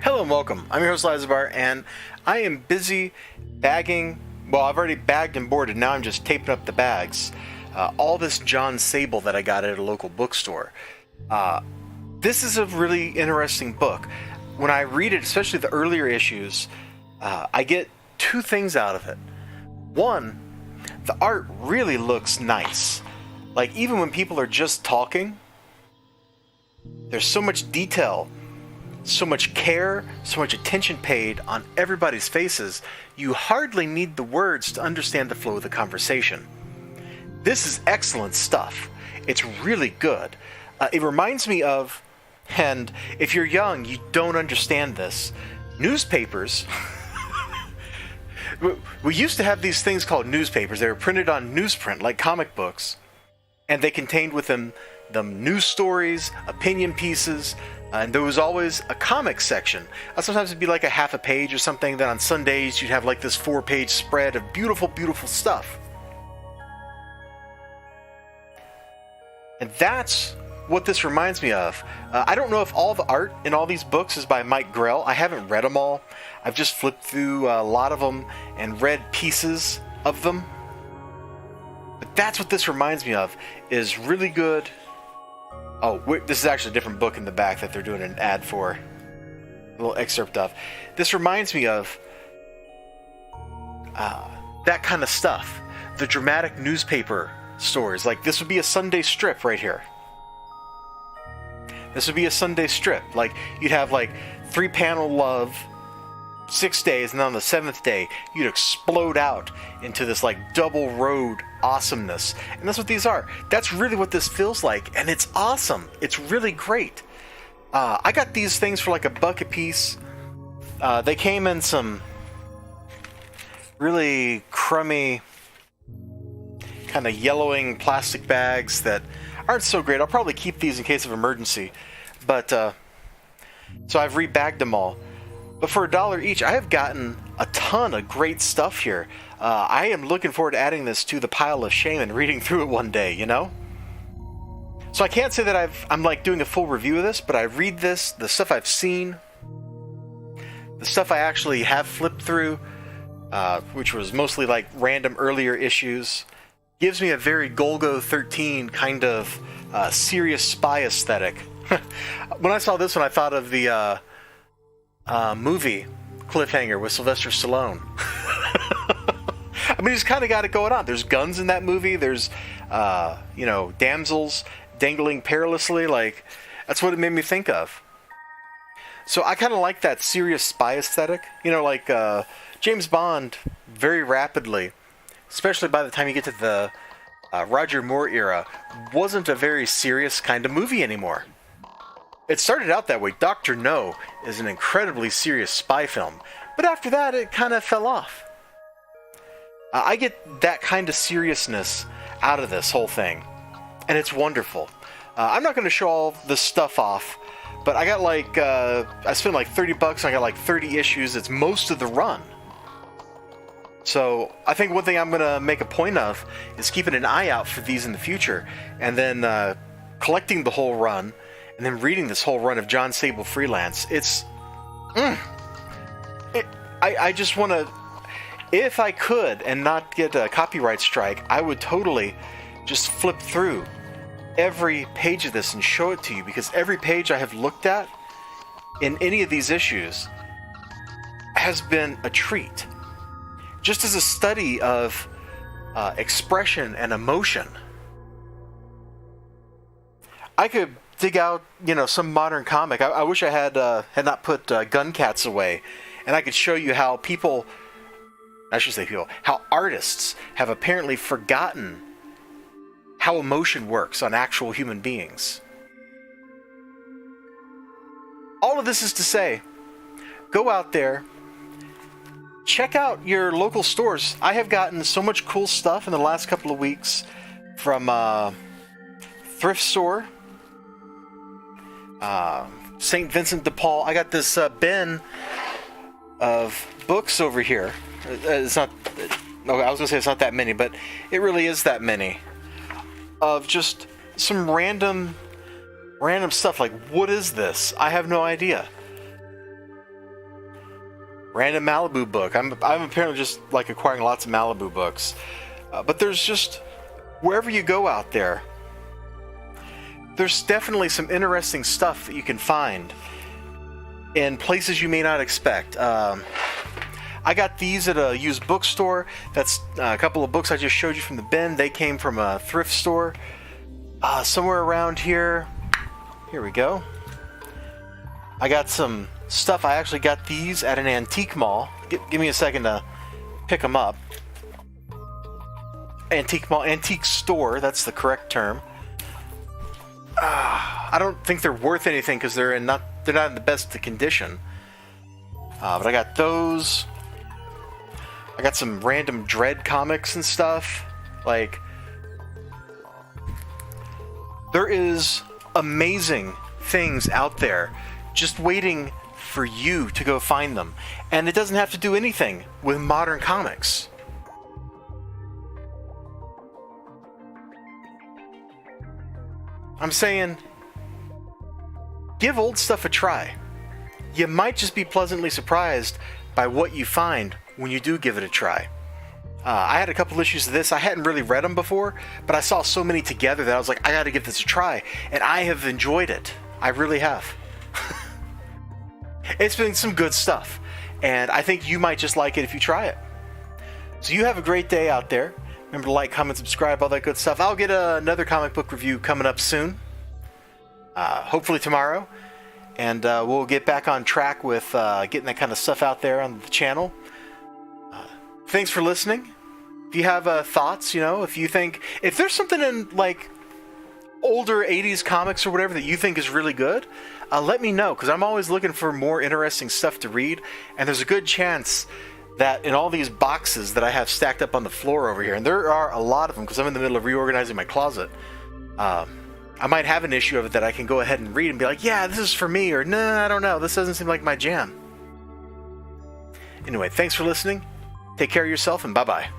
Hello and welcome. I'm your host Elizibar, and I am busy bagging. Well, I've already bagged and boarded. Now I'm just taping up the bags. All this John Sable that I got at a local bookstore. This is a really interesting book. When I read it, especially the earlier issues, I get two things out of it. One, the art really looks nice. Like, even when people are just talking, there's so much detail, so much care, so much attention paid on everybody's faces, you hardly need the words to understand the flow of the conversation. This is excellent stuff. It's really good. It reminds me of, and if you're young, you don't understand this, newspapers. We used to have these things called newspapers. They were printed on newsprint, like comic books, and they contained within them news stories, opinion pieces, and there was always a comic section. Sometimes it'd be like a half a page or something. Then on Sundays, you'd have like this 4-page spread of beautiful, beautiful stuff. And that's what this reminds me of. I don't know if all the art in all these books is by Mike Grell. I haven't read them all. I've just flipped through a lot of them and read pieces of them. But that's what this reminds me of, is really good. Oh, this is actually a different book in the back that they're doing an ad for. A little excerpt of. This reminds me of that kind of stuff. The dramatic newspaper stories. Like, this would be a Sunday strip right here. This would be a Sunday strip. Like, you'd have like 3-panel love, 6 days, and then on the 7th day, you'd explode out into this like double road awesomeness. And that's what these are. That's really what this feels like, and it's awesome. It's really great. I got these things for like $1 a piece. They came in some really crummy, kind of yellowing plastic bags that aren't so great. I'll probably keep these in case of emergency. But, so I've rebagged them all. But for $1 each, I have gotten a ton of great stuff here. I am looking forward to adding this to the pile of shame and reading through it one day, you know? So I can't say that I'm like doing a full review of this, but I read this, the stuff I've seen, the stuff I actually have flipped through, which was mostly like random earlier issues, gives me a very Golgo 13 kind of serious spy aesthetic. When I saw this one, I thought of the movie Cliffhanger with Sylvester Stallone. I mean, he's kind of got it going on. There's guns in that movie. There's, damsels dangling perilously. Like, that's what it made me think of. So I kind of like that serious spy aesthetic. You know, like James Bond, very rapidly, especially by the time you get to the Roger Moore era, wasn't a very serious kind of movie anymore. It started out that way. Dr. No is an incredibly serious spy film, but after that, it kind of fell off. I get that kind of seriousness out of this whole thing, and it's wonderful. I'm not going to show all this stuff off, but I got like, I spent like $30 and I got like 30 issues. It's most of the run. So I think one thing I'm going to make a point of is keeping an eye out for these in the future, and then collecting the whole run, and then reading this whole run of John Sable Freelance. I just want to, if I could and not get a copyright strike, I would totally just flip through every page of this and show it to you, because every page I have looked at in any of these issues has been a treat. Just as a study of expression and emotion. I could dig out, some modern comic. I wish I had not put Gun Cats away, and I could show you how how artists have apparently forgotten how emotion works on actual human beings. All of this is to say, go out there, check out your local stores. I have gotten so much cool stuff in the last couple of weeks from Thrift Store, St. Vincent de Paul. I got this bin of books over here. It's not, I was going to say it's not that many, but it really is that many. Of just some random stuff. Like, what is this? I have no idea. Random Malibu book. I'm apparently just like acquiring lots of Malibu books. But there's just, wherever you go out there, there's definitely some interesting stuff that you can find in places you may not expect. I got these at a used bookstore. That's a couple of books I just showed you from the bin. They came from a thrift store. Somewhere around here. Here we go. I got some stuff. I actually got these at an antique mall. Give me a second to pick them up. Antique mall, antique store. That's the correct term. I don't think they're worth anything because they're not in the best of condition. But I got those. I got some random Dread comics and stuff. Like, there is amazing things out there just waiting for you to go find them. And it doesn't have to do anything with modern comics. I'm saying, give old stuff a try. You might just be pleasantly surprised by what you find when you do give it a try. I had a couple issues of this. I hadn't really read them before, but I saw so many together that I was like, I gotta give this a try. And I have enjoyed it. I really have. It's been some good stuff. And I think you might just like it if you try it. So you have a great day out there. Remember to like, comment, subscribe, all that good stuff. I'll get another comic book review coming up soon. Hopefully tomorrow. And we'll get back on track with getting that kind of stuff out there on the channel. Thanks for listening. If you have thoughts, if there's something in like older 80s comics or whatever that you think is really good, let me know, because I'm always looking for more interesting stuff to read. And there's a good chance that in all these boxes that I have stacked up on the floor over here, and there are a lot of them because I'm in the middle of reorganizing my closet, I might have an issue of it that I can go ahead and read and be like, yeah, this is for me, or nah, I don't know, this doesn't seem like my jam. Anyway, thanks for listening. Take care of yourself, and bye-bye.